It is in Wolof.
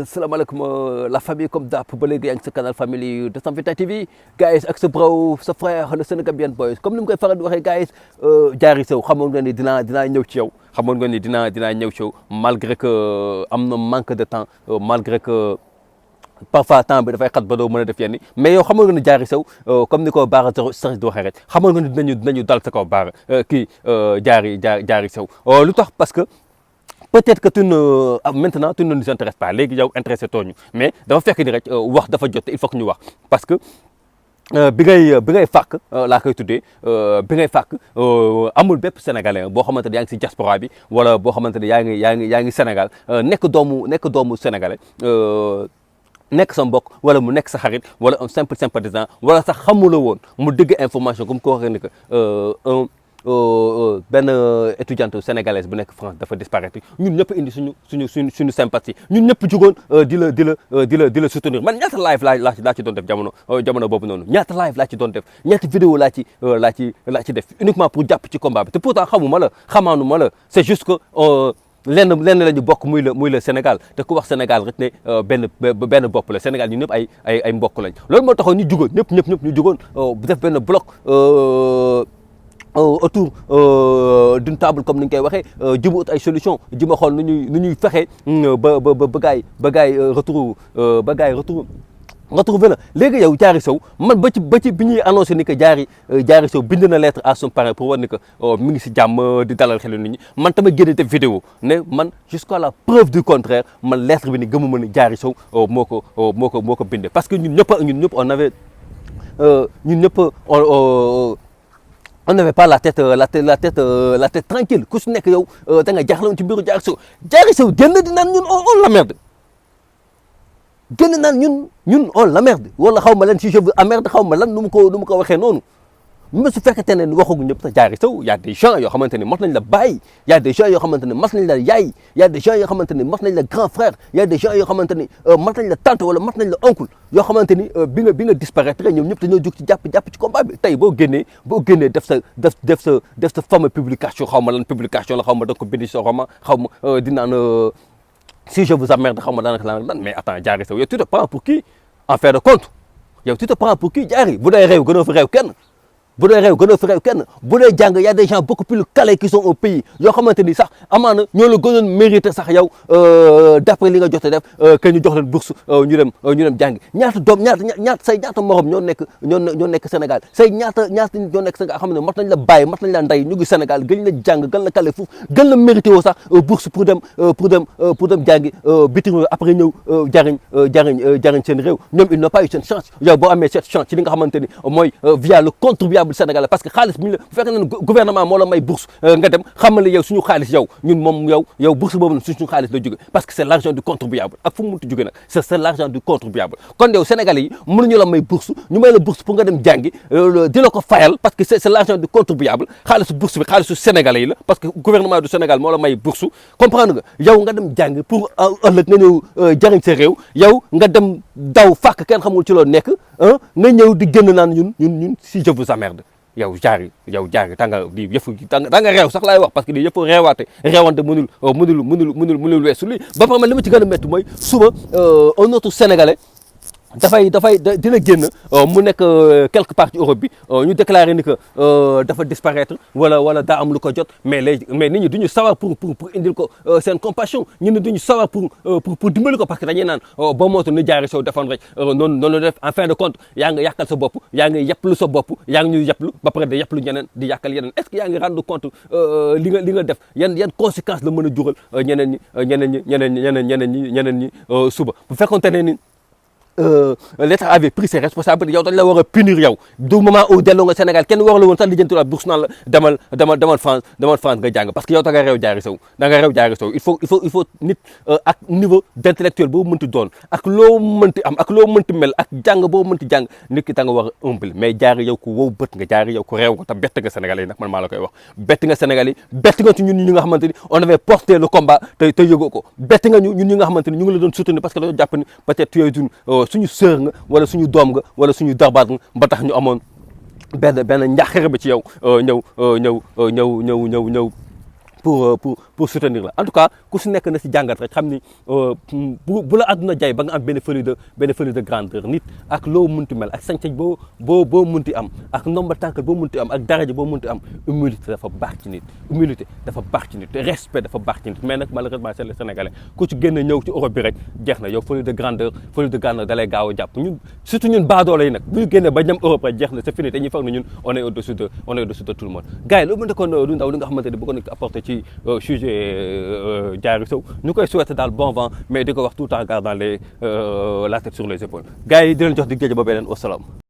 Assalamualaikum la famille comme d'hab ba léegi yaa ngi sa canal famille 221 TV guys ak sa bro sa frère le Sénégambien boys comme ni mu koy faral di waxee guys Diary Sow xamoon nga ni dinaa ñëw ci yow xamoon nga ni dinaa ñëw ci yow malgré que am na manque de temps malgré que parfois temps bi dafay xat ba doo mën a def yenn mais yow xamoon nga ni Diary Sow comme ni ko Bara sax di waxee rek xamoon nga ni dinañu dal sa kaw Bara kii Diary Sow lu tax parce que peut-être que maintenant tu ne nous intéresse pas léegi yow intéressé tooñu mais dafa fekk ni rek wax dafa jot il faut que ñu wax parce que bi ngay fàkk laa koy tuddee bi ngay fàkk amul bépp sénégalais boo xamante ne yaa ngi si diaspora bi wala boo xamante ne yaa ngi Sénégal nekk doomu sénégalais nekk sa mbokk wala mu nekk sa xarit wala un simple sympathisant wala sax xamula woon mu dégg information comme ko waxee ni que benn étudiante sénégalaise bu nekk France dafa disparaître ñun ñëpp indi suñu sympathie ñun ñëpp jugoon di la soutenir man ñaata live laa ci doon def jamono boobu noonu ñaata live laa ci doon def ñaata vidéo laa ci def uniquement pour jàpp ci combat bi te pourtant xamaanuma la c'est juste que lenn la ñu bokk muy le Sénégal te ku wax Sénégal rek ne benn bopp la Sénégal ñun ñëpp ay mbokk lañ loolu moo taxoon ñu jugoon ñëpp ñu jugoon def benn bloc autour d'une table comme ni ñu koy waxee jubut ay solution jima xool nu ñuy fexe ba gaay retrouver la léegi yow Diary Sow man ba ci bi ñuy annoncé ni que Diary Sow bind na lettre à son parrain pour war ni que mi ngi si jàmm di dalal xelu nit ñi man tamit génne te vidéo ne man jusqu'à la preuve du contraire man lettre bi ni gëmuma ni Diary Sow moo ko bindee parce que ñun ñëpp on avait on n'avait pas la tête tranquille ku su nekk yow da nga jaaxle woon ci mbiru Diary Sow génn di naan ñun on l'emmerde génn naan ñun on l'emmerde wala xaw ma lan si je veux emmerde xaw ma lan nu mu ko waxee noonu mais su fekkente ne waxaguñ ñëpp sax Diary Sow y a des gens yoo xamante ne mas nañ la bàyyi y a des gens yoo xamante ne mas nañ la yaay y a des gens yoo xamante ne mas nañ la grand frère y a des gens yoo xamante ne mas nañ la tante wala mas nañ la oncle yoo xamante ni bi nga disparaître ñoom ñëpp dañoo jóg ci jàpp ci combat bi tey boo génnee def sa fameux publication xaw ma lan publication la xaw ma da ko bind sa roman xaw ma di naan si je vous emmerde xaw ma daanaka lan mais attends Diary Sow yow tu te prends pour qui en fin de compte yow tu te prends pour qui Diary bu dee réew gënoo fi réew kenn bu dee réew gënoo fi réew kenn bu dee jàng y a des gens beaucoup plus calés qui sont au pays yoo xamante ni sax amaana ñoo la gënoon mérité sax yow d'après li nga jot a def que ñu jox leen bourse ñu dem jàngi ñaata morom ñoo nekk Sénégal say ñaata ñoo nekk Sénégal xam ne mat nañ la bàyyi mat nañ la ndey ñu ngi Sénégal gën la jàng gën la calé foofu gën la mérité woo sax bourse pour dem jàngi bitim réew après ñëw jariñ seen réew ñoom ils n'ont pas eu cette chance yow boo amee cette chance ci li nga xamante ni mooy via le contribuable sénégalais parce que xaalis bi ñu la bu fekkee ne gouvernement moo la may bourse nga dem xamal ne yow suñu xaalis ñun moom yow bourse boobu nag suñu xaalis la jóge parce que c'est l'argent du contribuable ak fu mu mënti jóge nag c'est l'argent du contribuable kon yow sénégalais yi mënuñu la may bourse ñu may la bourse pour nga dem jàngi di la ko fayal parce que c'est l'argent du contribuable xaalisu bourse bi xaalisu sénégalais yi la parce que gouvernement du Sénégal moo la may bourse comprendre nga yow nga dem jàngi pour ëllëg nga ñëw jariñ sa réew yow nga dem daw fàkk kenn xamul ci loo nekk nga ñëw di génn naan ñun si je vous emmerde yow Diary tanga di yëfu tanga réew sax laay wax parce que di yëfu réewante mënul weesu lii ba pare man li ma ci gën a métti mooy suba un autre sénégalais dina génn mu nekk quelque part ci Europe bi ñu déclarer ni que dafa disparaître wala daa am lu ko jot mais nit ñi duñu sawar pour indil ko seen compassion ñun duñu sawar pour dimbali ko parce que dañuy naan ba mootu ni Diary Sow defoon rek noonu la def en fin de compte yaa ngi yàqal sa bopp yaa ngi yàpplu sa bopp yaa ngi ñuy yàpplu ba pare da yàpplu ñeneen di yàqal yeneen est-ce que yaa ngi rendre compte li nga def yan conséquences la mën a jural ñeneen ñi suba bu fekkoonte ne ni l'État avait pris ses responsabilités yow dañ la war a punir yow du moment où delloo nga Sénégal kenn war la woon sax lijjanti la bourse naan la demal France nga jàng parce que yow da nga réew Diary Sow il faut nit ak niveau d'intellectuel boobu mënti doon ak loo mënti am ak loo mënti mel ak jàng boobu mënti jàng nit ki da nga war a humble mais Diary yow ku wow bët nga Diary yow ku réew nga te bett nga Sénégalais yi nag man maa la koy wax bett nga Sénégalais yi bett nga ci ñun ñi nga xamante ni on avait porté le combat te yëgoo ko bett nga ñun ñi nga xamante ni ñu ngi la doon soutenir parce que dañoo jàpp ni peut-être tu es suñu sœur nga wala suñu doom nga wala suñu darbaat nga ba tax ñu amoon benn njàqare ba ci yow ñëw pour pour soutenir la en tout cas ku si nekk na si jàngat rek xam ni bu la àdduna jay ba nga am benn folie de grandeur nit ak loo munti mel ak sañ-sañ boo munti am ak ndomba tànk boo munti am ak daraja boo munti am humilité dafa baax ci nit humilité dafa baax ci nit respect dafa baax ci nit mais nag malheureusement c'est les Sénégalais ku ci génn ñëw ci Europe bi rek jeex na yow folie de grandeur da lay gaaw a jàpp ñun surtout ñun baadoolo yi nag bu ñu génnee ba ñam Europe rek jeex na c'est fini dañuy foog ne ñun on est au-dessus de tout le monde gars yi loolu mu nekkoon du ndaw li nga xamante ne bëggoon nañ ko apporter ci sujet Diary Sow ñu koy souhaiter daal bon vent mais di ko wax tout en gardant la tête sur les épaules gars yi di leen jox dig jëj ba beneen wasalaam